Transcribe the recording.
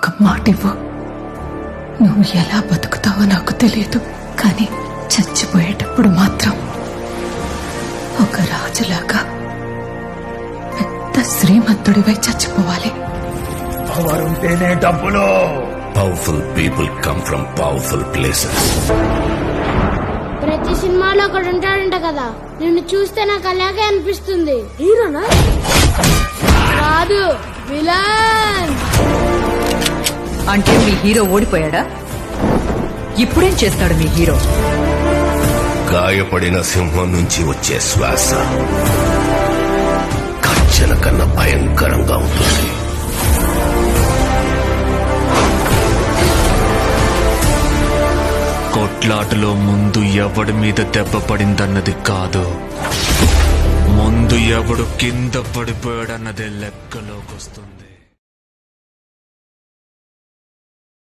ఒక మాటివ్వు. నువ్వు ఎలా బతుకుతావో నాకు తెలియదు, కానీ చచ్చిపోయేటప్పుడు మాత్రం ఒక రాజులాగా పెద్ద శ్రీమంతుడివై చచ్చిపోవాలి. ఎవరుంటేనే డబ్బులు. Powerful people come from powerful places. ప్రతి సినిమాలో ఒకడు ఉంటాడంట కదా, నిన్ను చూస్తే నాకు అలాగే అనిపిస్తుంది. హీరోనా? కాదు, విలన్. అంటే మీ హీరో ఓడిపోయాడా? ఇప్పుడేం చేస్తాడు మీ హీరో? గాయపడిన సింహం నుంచి వచ్చే శ్వాస గర్జన కన్నా భయంకరంగా ఉంటుంది. కొట్లాటలో ముందు ఎవడి మీద దెబ్బ పడిందన్నది కాదు, ముందు ఎవడు కింద పడిపోయాడన్నదే లెక్కలోకి వస్తుంది.